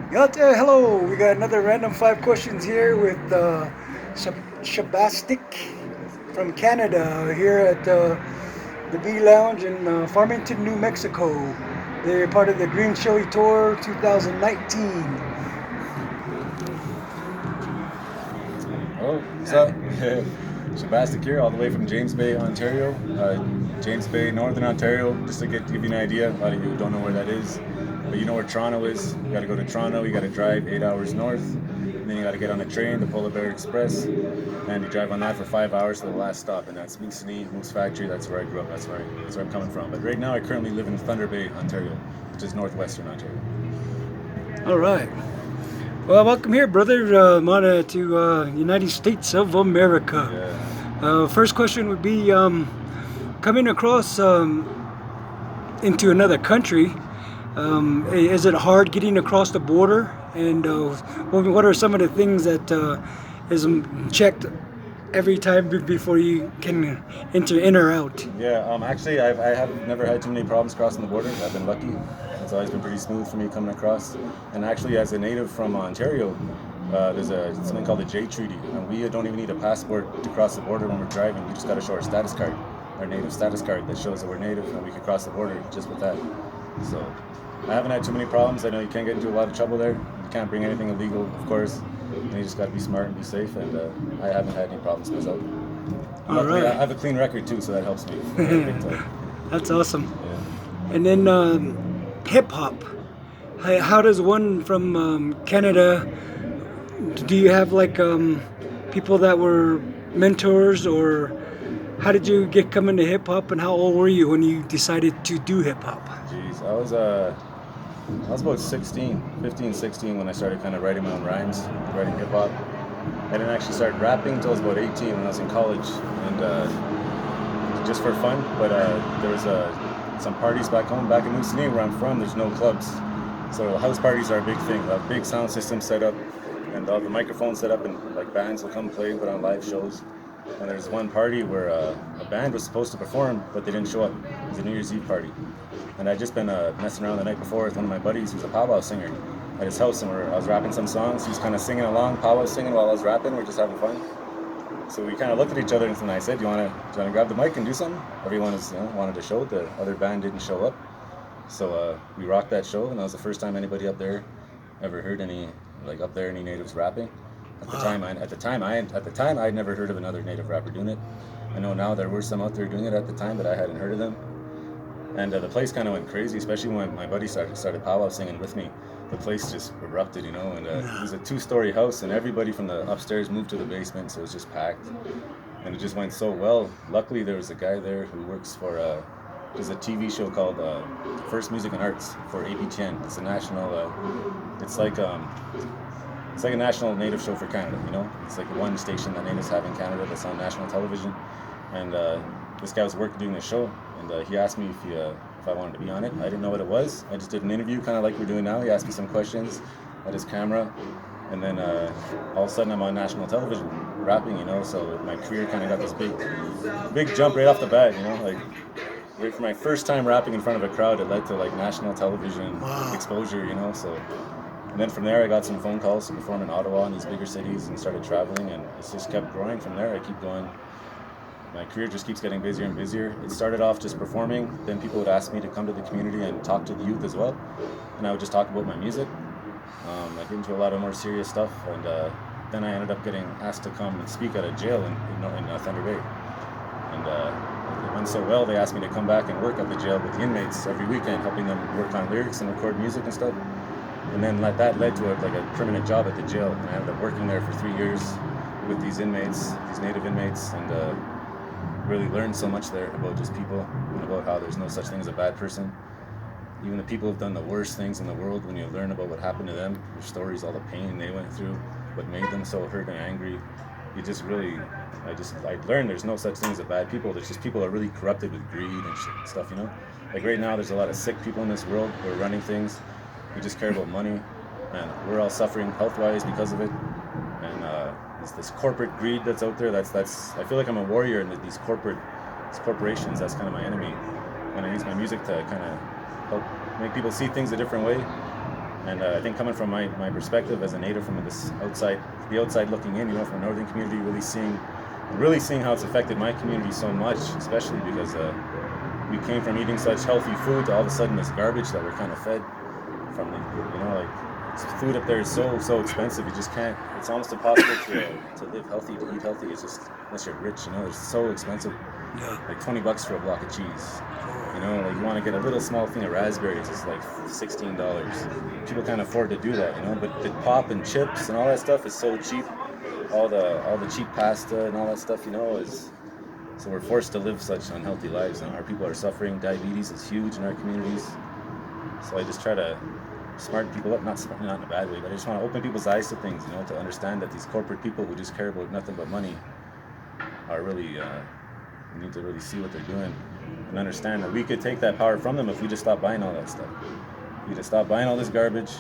Yate, hello. We got another random five questions here with Shibastik from Canada here at the B Lounge in Farmington, New Mexico. They're part of the Green Chili Tour 2019. Oh, what's up? Shibastik here, all the way from James Bay, Ontario. James Bay, Northern Ontario, just to give you an idea. A lot of you don't know where that is, but you know where Toronto is. You got to go to Toronto, you got to drive 8 hours north, and then you got to get on a train, the Polar Bear Express, and you drive on that for 5 hours to the last stop, and that's Moose Moose Factory. That's where I grew up. That's where I'm coming from. But right now, I currently live in Thunder Bay, Ontario, which is northwestern Ontario. All right. Well, welcome here, brother. Mana to United States of America. Yeah. First question would be coming across into another country. Is it hard getting across the border? And what are some of the things that is checked every time before you can enter in or out? Yeah, actually, I have never had too many problems crossing the border. I've been lucky. It's always been pretty smooth for me coming across. And actually, as a native from Ontario, there's something called the J Treaty, and we don't even need a passport to cross the border when we're driving. We just got to show our status card, our native status card that shows that we're native, and we can cross the border just with that. So I haven't had too many problems. I know you can't get into a lot of trouble there. You can't bring anything illegal, of course. And you just got to be smart and be safe. And I haven't had any problems myself. All Luckily, I right. have a clean record too, so that helps me big time. That's awesome. Yeah. And then hip hop. How does one from Canada? Do you have like people that were mentors, or how did you get coming to hip hop? And how old were you when you decided to do hip hop? Jeez, I was about 16, 15, 16 when I started kind of writing my own rhymes, writing hip hop. I didn't actually start rapping until I was about 18 when I was in college, and just for fun. But there was some parties back home, back in Moosonee, where I'm from. There's no clubs, so house parties are a big thing. A big sound system set up, and all the microphones set up, and like bands will come play, put on live shows. And there's one party where a band was supposed to perform, but they didn't show up. It was a New Year's Eve party, and I'd just been messing around the night before with one of my buddies who's a powwow singer at his house, and I was rapping some songs. He was kind of singing along, powwow singing while I was rapping. We're just having fun. So we kind of looked at each other, and then I said, "Do you want to grab the mic and do something?" Everyone wanted to show. The other band didn't show up, so we rocked that show, and that was the first time anybody up there ever heard any natives rapping. Wow. At the time, I'd never heard of another native rapper doing it. I know now there were some out there doing it at the time, but I hadn't heard of them. And the place kind of went crazy, especially when my buddy started powwow singing with me. The place just erupted, and it was a two-story house, and everybody from the upstairs moved to the basement, so it was just packed. And it just went so well. Luckily, there was a guy there who works for there's a TV show called First Music and Arts for APTN. It's a national. It's like a national native show for Canada. It's like the one station that natives have in Canada that's on national television. And this guy was working doing the show, and he asked me if I wanted to be on it. I didn't know what it was. I just did an interview, kind of like we're doing now. He asked me some questions at his camera, and then all of a sudden I'm on national television rapping. So my career kind of got this big jump right off the bat. Like right for my first time rapping in front of a crowd, it led to like national television Wow. exposure. So. And then from there, I got some phone calls to perform in Ottawa and these bigger cities, and started traveling, and it's just kept growing from there. I keep going. My career just keeps getting busier and busier. It started off just performing, then people would ask me to come to the community and talk to the youth as well, and I would just talk about my music. I get into a lot of more serious stuff, and then I ended up getting asked to come and speak at a jail in Thunder Bay. And it went so well, they asked me to come back and work at the jail with the inmates every weekend, helping them work on lyrics and record music and stuff. And then that led to a permanent job at the jail, and I ended up working there for 3 years with these inmates, these native inmates, and really learned so much there about just people and about how there's no such thing as a bad person. Even the people who've done the worst things in the world, when you learn about what happened to them, their stories, all the pain they went through, what made them so hurt and angry, you just really, I learned there's no such thing as a bad people. There's just people that are really corrupted with greed and stuff. Like right now, there's a lot of sick people in this world who are running things. We just care about money, and we're all suffering health-wise because of it. And this corporate greed that's out there. That's I feel like I'm a warrior in these corporations. That's kind of my enemy, and I use my music to kind of help make people see things a different way. And I think coming from my perspective as a native from the outside looking in, from a northern community, really seeing how it's affected my community so much, especially because we came from eating such healthy food to all of a sudden this garbage that we're kind of fed from the, food up there is so expensive. You just can't. It's almost impossible to live healthy, to eat healthy. It's just unless you're rich. It's so expensive. Yeah. Like $20 for a block of cheese. Like you want to get a little small thing of raspberries, it's like $16. People can't afford to do that, But the pop and chips and all that stuff is so cheap. All the cheap pasta and all that stuff, is. So we're forced to live such unhealthy lives, and our people are suffering. Diabetes is huge in our communities. So I just try to smarten people up, not in a bad way, but I just want to open people's eyes to things, to understand that these corporate people who just care about nothing but money are really, we need to really see what they're doing and understand that we could take that power from them if we just stop buying all that stuff. We just stop buying all this garbage,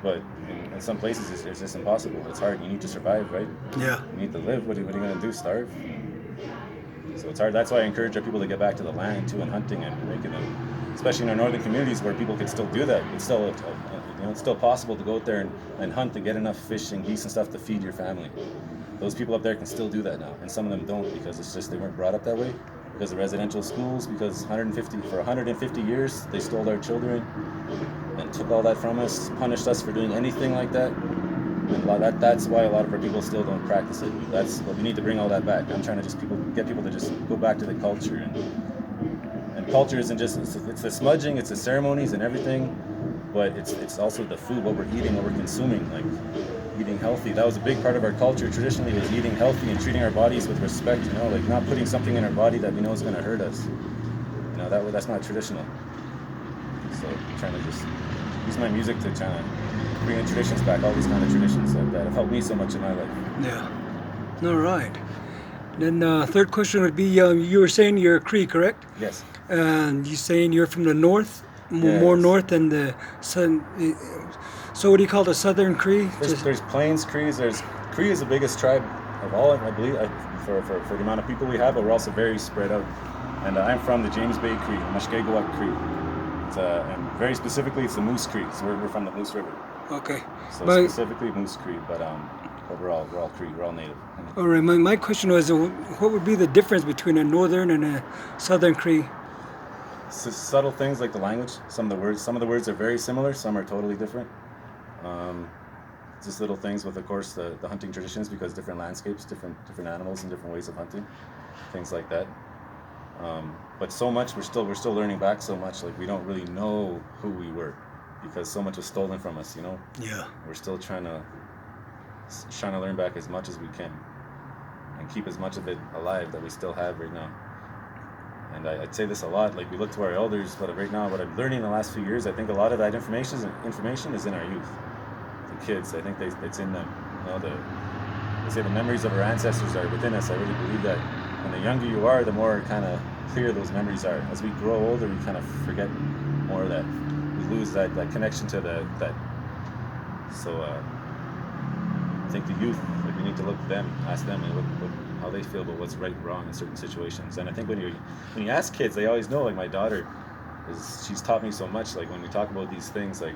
but in some places it's just impossible. It's hard. You need to survive, right? Yeah. You need to live. What are you going to do? Starve? So it's hard. That's why I encourage our people to get back to the land too, and hunting and making them, especially in our northern communities where people can still do that. It's still, it's still possible to go out there and hunt and get enough fish and geese and stuff to feed your family. Those people up there can still do that now, and some of them don't because it's just they weren't brought up that way. Because of residential schools, because 150 years they stole our children and took all that from us, punished us for doing anything like that. And that's why a lot of our people still don't practice it. That's what we need to bring all that back. I'm trying to just get people to just go back to the culture, and culture isn't just it's the smudging, it's the ceremonies and everything, but it's also the food, what we're eating, what we're consuming, like eating healthy. That was a big part of our culture traditionally, was eating healthy and treating our bodies with respect, like not putting something in our body that we know is going to hurt us. That's not traditional. So I'm trying to just use my music to try to bring the traditions back, all these kind of traditions that have helped me so much in my life. Yeah. All right. Then third question would be, you were saying you're Cree, correct? Yes. And you saying you're from the north, Yes. more north than the sun. So what do you call the Southern Cree? There's Plains Crees. Cree is the biggest tribe of all, I believe, for the amount of people we have, but we're also very spread out. And I'm from the James Bay Cree, Mushkegowuk Cree. And very specifically, it's the Moose Cree. So we're from the Moose River. Okay. So specifically Moose Cree, but we're all Cree. We're all native. All right. My question was, what would be the difference between a Northern and a Southern Cree? So subtle things like the language. Some of the words are very similar. Some are totally different. Just little things with, of course, the hunting traditions, because different landscapes, different animals, and different ways of hunting, things like that. But so much we're still learning back so much. Like we don't really know who we were, because so much was stolen from us. Yeah. We're still trying to learn back as much as we can, and keep as much of it alive that we still have right now. And I'd say this a lot. Like we look to our elders, but right now, what I'm learning in the last few years, I think a lot of that information is in our youth. Kids, I think it's in them. They say the memories of our ancestors are within us. I really believe that. And the younger you are, the more kind of clear those memories are. As we grow older, we kind of forget more of that. We lose that connection to that. So I think the youth, like, we need to look at them, ask them how they feel about what's right and wrong in certain situations. And I think when you ask kids, they always know. Like my daughter, she's taught me so much. Like when we talk about these things, like,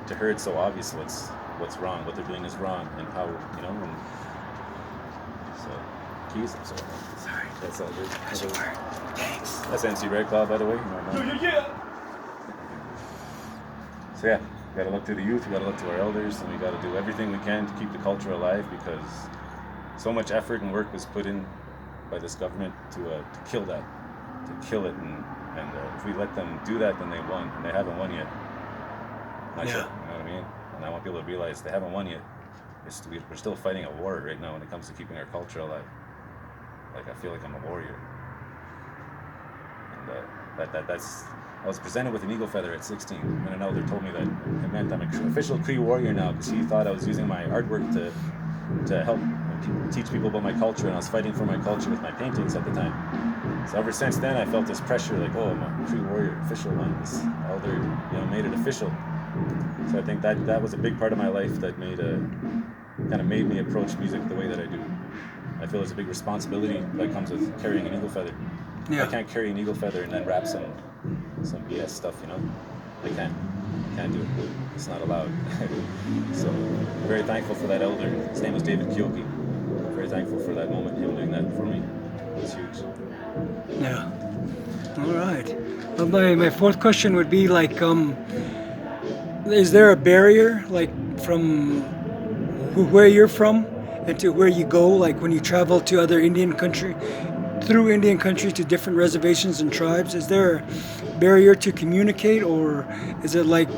to her it's so obvious what's wrong, what they're doing is wrong, and how, and so keys. Sorry, that's all good. That's your word. Thanks. That's MC Red Claw, by the way. Yeah. So yeah, we gotta look to the youth, we gotta look to our elders, and we gotta do everything we can to keep the culture alive, because so much effort and work was put in by this government to kill that, to kill it, and if we let them do that, then they won, and they haven't won yet. Not yet, you know what I mean? And I want people to realize they haven't won yet. We're still fighting a war right now when it comes to keeping our culture alive. Like, I feel like I'm a warrior. And that's. I was presented with an eagle feather at 16, and an elder told me that it meant I'm an official Cree warrior now, because he thought I was using my artwork to help teach people about my culture, and I was fighting for my culture with my paintings at the time. So ever since then, I felt this pressure, like, oh, I'm a Cree warrior, official one. This elder, made it official. So I think that was a big part of my life that kind of made me approach music the way that I do. I feel there's a big responsibility that comes with carrying an eagle feather. Yeah. I can't carry an eagle feather and then rap some BS stuff, I can't. Can't do it. It's not allowed. So very thankful for that elder. His name was David Kyoki. Very thankful for that moment, him doing that for me. It's huge. Yeah. All right. Well, my fourth question would be like, is there a barrier like from where you're from and to where you go, like when you travel to other Indian country, through Indian country to different reservations and tribes? Is there a barrier to communicate, or is it like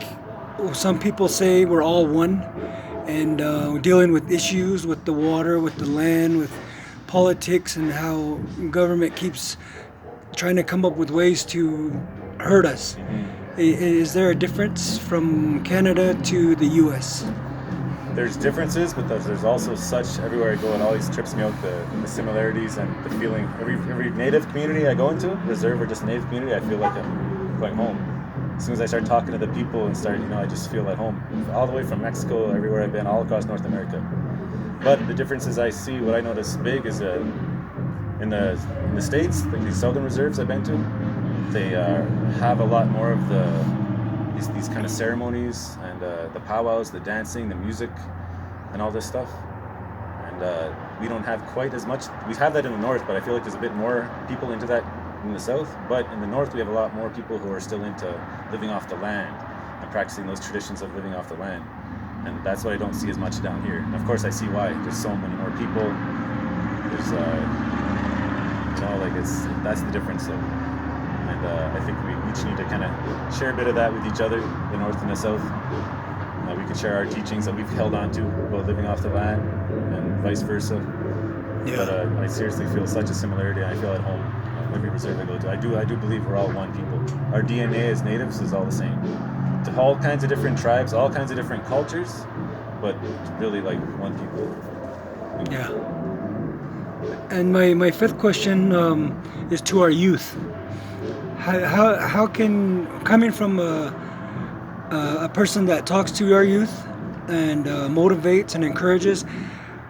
some people say we're all one and dealing with issues with the water, with the land, with politics, and how government keeps trying to come up with ways to hurt us? Is there a difference from Canada to the U.S.? There's differences, but there's also such everywhere I go. It always trips me out the similarities and the feeling. Every native community I go into, reserve or just a native community, I feel like I'm going home. As soon as I start talking to the people and start, I just feel at home. All the way from Mexico, everywhere I've been, all across North America. But the differences I see, what I notice big is in the States, like these southern reserves I've been to, they have a lot more of these kind of ceremonies and the powwows, the dancing, the music, and all this stuff. And we don't have quite as much. We have that in the north, but I feel like there's a bit more people into that in the south. But in the north, we have a lot more people who are still into living off the land and practicing those traditions of living off the land. And that's what I don't see as much down here. And of course, I see why. There's so many more people. There's that's the difference. So. And I think we each need to kind of share a bit of that with each other, the north and the south. We can share our teachings that we've held on to about living off the land and vice versa. Yeah. But I seriously feel such a similarity, and I feel at home every reserve I go to. I do believe we're all one people. Our DNA as natives is all the same. To all kinds of different tribes, all kinds of different cultures, but really like one people. Yeah. And my fifth question is to our youth. How can, coming from a person that talks to our youth and motivates and encourages,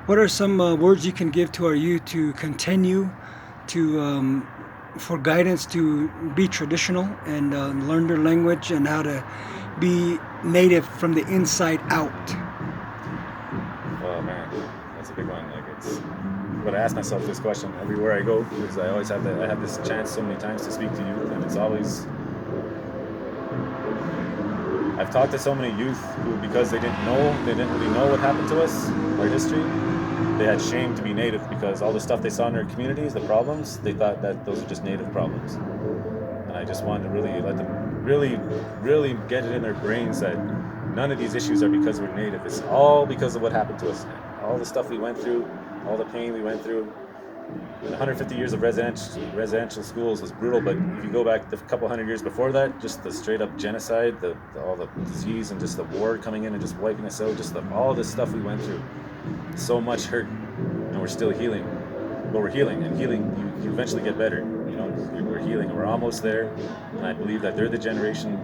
what are some words you can give to our youth to continue to for guidance to be traditional and learn their language and how to be native from the inside out? Oh man, that's a big one. But I ask myself this question everywhere I go, because I always have I have this chance so many times to speak to youth, and it's always, I've talked to so many youth who, because they didn't really know what happened to us, our history, they had shame to be native because all the stuff they saw in their communities, the problems, they thought that those are just native problems. And I just wanted to really let them really get it in their brains that none of these issues are because we're native. It's all because of what happened to us. All the stuff we went through, all the pain we went through. And 150 years of residential schools was brutal, but if you go back a couple hundred years before that, just the straight up genocide, all the disease and just the war coming in and just wiping us out, all this stuff we went through. So much hurt, and we're still healing. But we're healing, and healing, you eventually get better. We're healing, and we're almost there. And I believe that they're the generation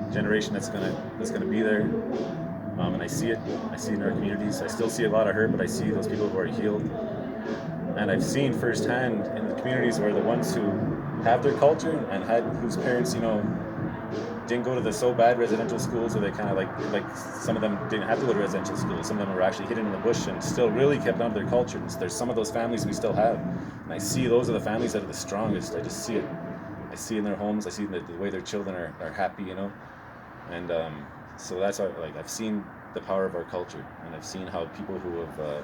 that's gonna be there. And I see it in our communities. I still see a lot of hurt, but I see those people who are healed. And I've seen firsthand in the communities where the ones who have their culture and whose parents, didn't go to the so bad residential schools, or they kind of like some of them didn't have to go to residential schools. Some of them were actually hidden in the bush and still really kept on to their culture. There's some of those families we still have, and I see those are the families that are the strongest. I just see it. I see in their homes. I see the way their children are happy, and so that's how, I've seen the power of our culture, and I've seen how people who have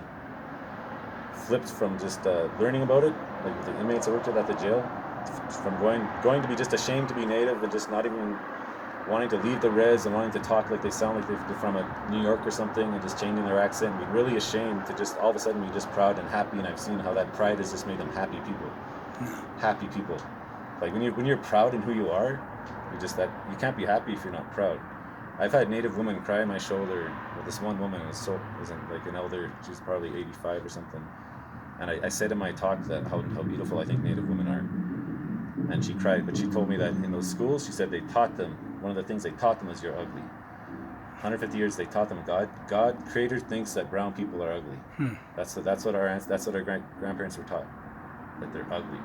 flipped from just learning about it, like the inmates I worked with at the jail, from going to be just ashamed to be native and just not even wanting to leave the res and wanting to talk like they sound like they're from New York or something, and just changing their accent and be really ashamed to just all of a sudden be just proud and happy. And I've seen how that pride has just made them happy people. Happy people. Like when you're proud in who you are, you can't be happy if you're not proud. I've had Native women cry on my shoulder. Well, this one woman was like an elder. She was probably 85 or something. And I said in my talk that how beautiful I think Native women are. And she cried, but she told me that in those schools, she said they taught them, one of the things they taught them was you're ugly. 150 years they taught them God Creator thinks that brown people are ugly. That's what our grandparents were taught, that they're ugly.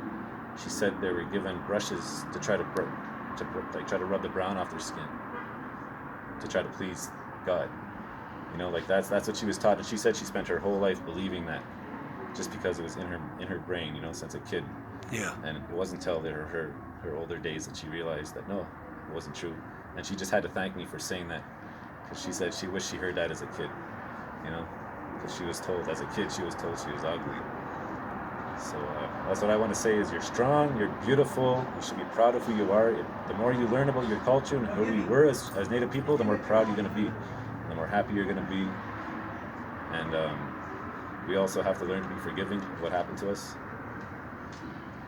She said they were given brushes to try to rub the brown off their skin. to try to please God. You know, like that's what she was taught, and she said she spent her whole life believing that, just because it was in her brain, you know, since a kid. Yeah. And it wasn't until her older days that she realized that no, it wasn't true, and she just had to thank me for saying that, because she said she wished she heard that as a kid, you know, because she was told as a kid she was ugly. So that's what I want to say is you're strong, you're beautiful, you should be proud of who you are. The more you learn about your culture and who we were as Native people, the more proud you're going to be, the more happy you're going to be. And we also have to learn to be forgiving of what happened to us.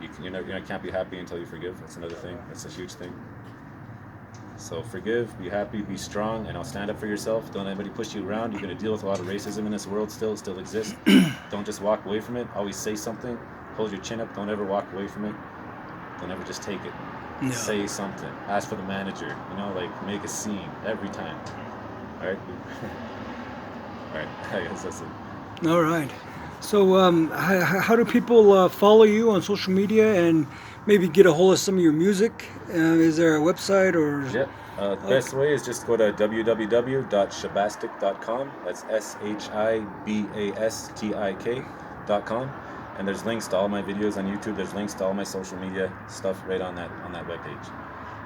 You can't be happy until you forgive. That's another thing. That's a huge thing. So forgive, be happy, be strong, and I'll stand up for yourself. Don't let anybody push you around. You're going to deal with a lot of racism in this world still. It still exists. Don't just walk away from it. Always say something. Hold your chin up. Don't ever walk away from it. Don't ever just take it. No. Say something. Ask for the manager. You know, like make a scene every time. All right? All right. I guess that's it. All right. So how do people follow you on social media and maybe get a hold of some of your music? Is there a website or? Yep. The best way is just go to www.shibastik.com. That's SHIBASTIK.com. And there's links to all my videos on YouTube. There's links to all my social media stuff right on that webpage.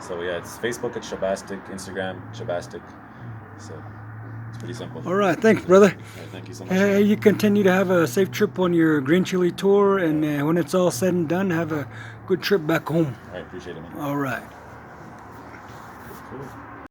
So yeah, it's Facebook at Shibastik, Instagram Shibastik. So it's pretty simple. All right, thanks, brother. Yeah, thank you so much. Hey, you continue to have a safe trip on your Green Chili tour, and when it's all said and done, have a good trip back home. I appreciate it, man. All right. Cool.